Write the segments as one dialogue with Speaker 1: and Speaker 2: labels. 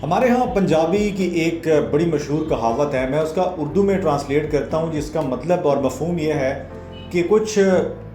Speaker 1: हमारे यहाँ पंजाबी की एक बड़ी मशहूर कहावत है। मैं उसका उर्दू में ट्रांसलेट करता हूँ, जिसका मतलब और मफहूम यह है कि कुछ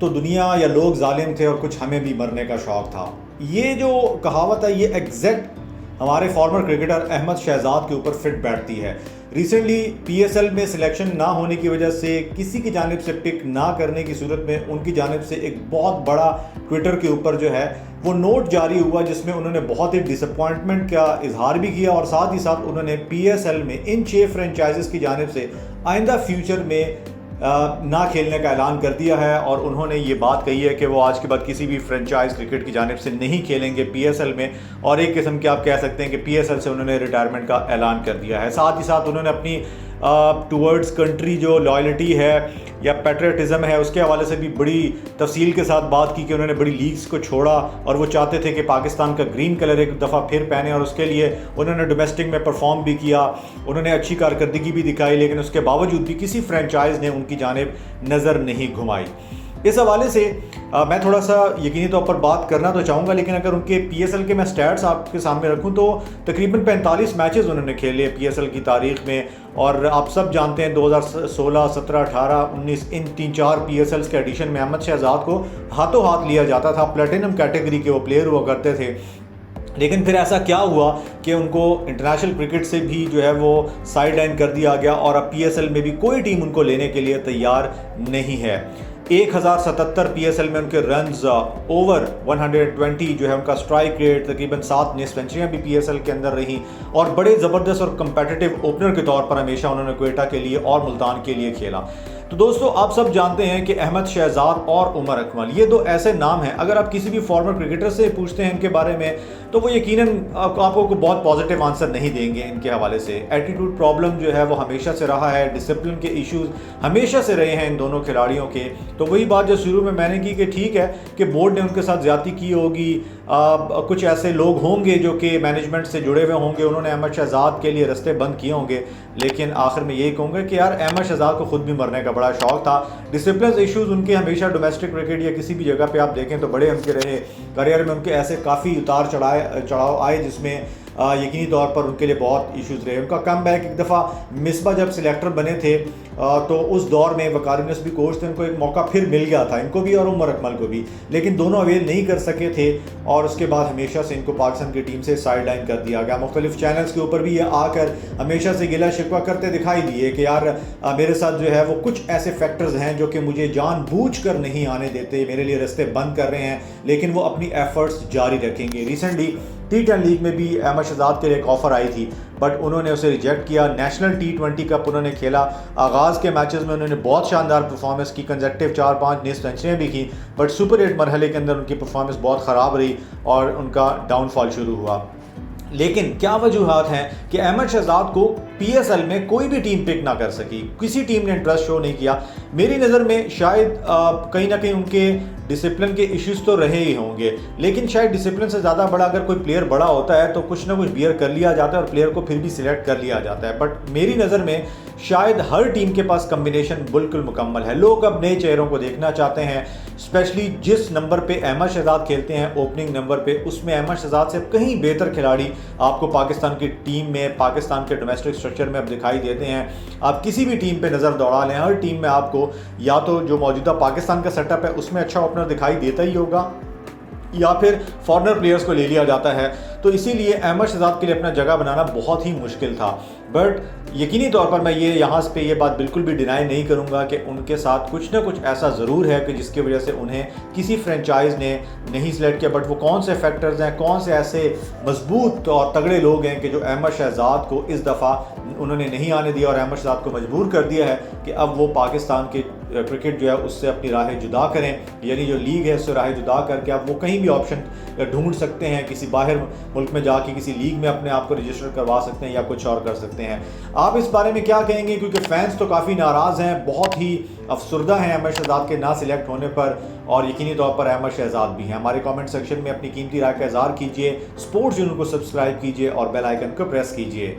Speaker 1: तो दुनिया या लोग जालिम थे और कुछ हमें भी मरने का शौक़ था। ये जो कहावत है ये एग्जैक्ट हमारे फॉर्मर क्रिकेटर अहमद शहजाद के ऊपर फिट बैठती है। रिसेंटली पीएसएल में सिलेक्शन ना होने की वजह से किसी की जानिब से पिक ना करने की सूरत में उनकी जानिब से एक बहुत बड़ा ट्विटर के ऊपर जो है वो नोट जारी हुआ, जिसमें उन्होंने बहुत ही डिसअपॉइंटमेंट का इजहार भी किया और साथ ही साथ उन्होंने पीएसएल में इन 6 फ्रेंचाइजीज की जानिब से आइंदा फ्यूचर में ना खेलने का ऐलान कर दिया है। और उन्होंने ये बात कही है कि वो आज के बाद किसी भी फ्रेंचाइज क्रिकेट की जानिब से नहीं खेलेंगे पीएसएल में, और एक किस्म के आप कह सकते हैं कि पीएसएल से उन्होंने रिटायरमेंट का ऐलान कर दिया है। साथ ही साथ उन्होंने अपनी टूवर्ड्स कंट्री जो लॉयल्टी है या पैट्रियटिज़म है उसके हवाले से भी बड़ी तफसील के साथ बात की कि उन्होंने बड़ी लीग्स को छोड़ा और वो चाहते थे कि पाकिस्तान का ग्रीन कलर एक दफ़ा फिर पहने, और उसके लिए उन्होंने डोमेस्टिक में परफॉर्म भी किया, उन्होंने अच्छी कारकर्दगी भी दिखाई, लेकिन उसके बावजूद भी किसी फ्रेंचाइज ने उनकी जानिब नज़र नहीं घुमाई। इस हवाले से मैं थोड़ा सा यकीनी तौर पर बात करना तो चाहूँगा, लेकिन अगर उनके पीएसएल के मैं स्टैट्स आपके सामने रखूँ तो तकरीबन 45 मैचेस उन्होंने खेले पीएसएल की तारीख में। और आप सब जानते हैं 2016, 17, 18, 19 इन 3-4 पीएसएल्स के एडिशन में अहमद शहजाद को हाथों हाथ लिया जाता था। प्लेटिनम कैटेगरी के वो प्लेयर हुआ करते थे, लेकिन फिर ऐसा क्या हुआ कि उनको इंटरनेशनल क्रिकेट से भी जो है वो साइड लाइन कर दिया गया और अब पीएसएल में भी कोई टीम उनको लेने के लिए तैयार नहीं है। 1077 पीएसएल में उनके रन्स ओवर 120 जो है उनका स्ट्राइक रेट, तकरीबन 7 सेंचुरियाँ भी पीएसएल के अंदर रही, और बड़े ज़बरदस्त और कम्पेटिटिव ओपनर के तौर पर हमेशा उन्होंने क्वेटा के लिए और मुल्तान के लिए खेला। तो दोस्तों आप सब जानते हैं कि अहमद शहजाद और उमर अकमल ये दो ऐसे नाम हैं, अगर आप किसी भी फॉर्मर क्रिकेटर से पूछते हैं इनके बारे में तो वो यकीनन आपको बहुत पॉजिटिव आंसर नहीं देंगे इनके हवाले से। एटीट्यूड प्रॉब्लम जो है वो हमेशा से रहा है, डिसिप्लिन के इश्यूज हमेशा से रहे हैं इन दोनों खिलाड़ियों के। तो वही बात जो शुरू में मैंने की कि ठीक है कि बोर्ड ने उनके साथ ज्यादती की होगी, कुछ ऐसे लोग होंगे जो कि मैनेजमेंट से जुड़े हुए होंगे, उन्होंने अहमद शहजाद के लिए रास्ते बंद किए होंगे, लेकिन आखिर में यही कहूँगा कि यार अहमद शहजाद को खुद भी मरने का बड़ा शौक था। डिसिप्लिन इश्यूज उनके हमेशा डोमेस्टिक क्रिकेट या किसी भी जगह पे आप देखें तो बड़े उनके रहे। करियर में उनके ऐसे काफ़ी उतार चढ़ाव आए जिसमें यकीनी तौर पर उनके लिए बहुत इश्यूज रहे। उनका कम बैक एक दफ़ा मिसबा जब सिलेक्टर बने थे तो उस दौर में वकार यूनुस भी कोच थे, उनको एक मौका फिर मिल गया था, इनको भी और उमर अकमल को भी, लेकिन दोनों अवेल नहीं कर सके थे और उसके बाद हमेशा से इनको पाकिस्तान की टीम से साइड लाइन कर दिया गया। मुख्तलिफ चैनल्स के ऊपर भी ये आकर हमेशा से गिला शिकवा करते दिखाई दिए कि यार मेरे साथ जो है वो कुछ ऐसे फैक्टर्स हैं जो कि मुझे जानबूझकर नहीं आने देते, मेरे लिए रास्ते बंद कर रहे हैं, लेकिन वो अपनी एफर्ट्स जारी रखेंगे। रिसेंटली T10 लीग में भी अहमद शहजाद के लिए एक ऑफ़र आई थी, बट उन्होंने उसे रिजेक्ट किया। नेशनल T20 कप उन्होंने खेला, आगाज़ के मैचेस में उन्होंने बहुत शानदार परफॉर्मेंस की, कंसेक्टिव 4-5 सेंचुरियाँ भी की, बट सुपर 8 मरहले के अंदर उनकी परफॉर्मेंस बहुत ख़राब रही और उनका डाउनफॉल शुरू हुआ। लेकिन क्या वजूहत हैं कि अहमद शहजाद को पीएसएल में कोई भी टीम पिक ना कर सकी, किसी टीम ने इंटरेस्ट शो नहीं किया। मेरी नज़र में शायद कहीं ना कहीं उनके डिसिप्लिन के इश्यूज तो रहे ही होंगे, लेकिन शायद डिसिप्लिन से ज़्यादा बड़ा अगर कोई प्लेयर बड़ा होता है तो कुछ ना कुछ बियर कर लिया जाता है और प्लेयर को फिर भी सिलेक्ट कर लिया जाता है। बट मेरी नज़र में शायद हर टीम के पास कम्बिनेशन बिल्कुल मुकम्मल है। लोग अब नए चेहरों को देखना चाहते हैं, स्पेशली जिस नंबर पे अहमद शहजाद खेलते हैं ओपनिंग नंबर पे, उसमें अहमद शहजाद से कहीं बेहतर खिलाड़ी आपको पाकिस्तान की टीम में, पाकिस्तान के डोमेस्टिक स्ट्रक्चर में अब दिखाई देते हैं। आप किसी भी टीम पे नज़र दौड़ा लें, हर टीम में आपको या तो जो मौजूदा पाकिस्तान का सेटअप है उसमें अच्छा ओपनर दिखाई देता ही होगा या फिर फॉरेनर प्लेयर्स को ले लिया जाता है। तो इसीलिए अहमद शहजाद के लिए अपना जगह बनाना बहुत ही मुश्किल था। बट यकीनी तौर पर मैं यहाँ पे ये बात बिल्कुल भी डिनाई नहीं करूँगा कि उनके साथ कुछ ना कुछ ऐसा ज़रूर है कि जिसकी वजह से उन्हें किसी फ्रेंचाइज ने नहीं सिलेक्ट किया। बट वो कौन से फैक्टर्स हैं, कौन से ऐसे मजबूत और तगड़े लोग हैं कि जो अहमद शहजाद को इस दफ़ा उन्होंने नहीं आने दिया और अहमद शहजाद को मजबूर कर दिया है कि अब वो पाकिस्तान के क्रिकेट जो है उससे अपनी राहें जुदा करें, यानी जो लीग है उससे राहें जुदा करके अब वो कहीं भी ऑप्शन ढूंढ सकते हैं, किसी बाहर मुल्क में जाके किसी लीग में अपने आप को रजिस्टर करवा सकते हैं या कुछ और कर सकते हैं। आप इस बारे में क्या कहेंगे, क्योंकि फैंस तो काफ़ी नाराज़ हैं, बहुत ही अफसरदा हैं अहमद शहजाद के ना सिलेक्ट होने पर, और यकीनी तौर पर अहमद शहजाद भी हैं। हमारे कमेंट सेक्शन में अपनी कीमती राय का इज़हार कीजिए, स्पोर्ट्स चैनल को सब्सक्राइब कीजिए और बेल आइकन को प्रेस कीजिए।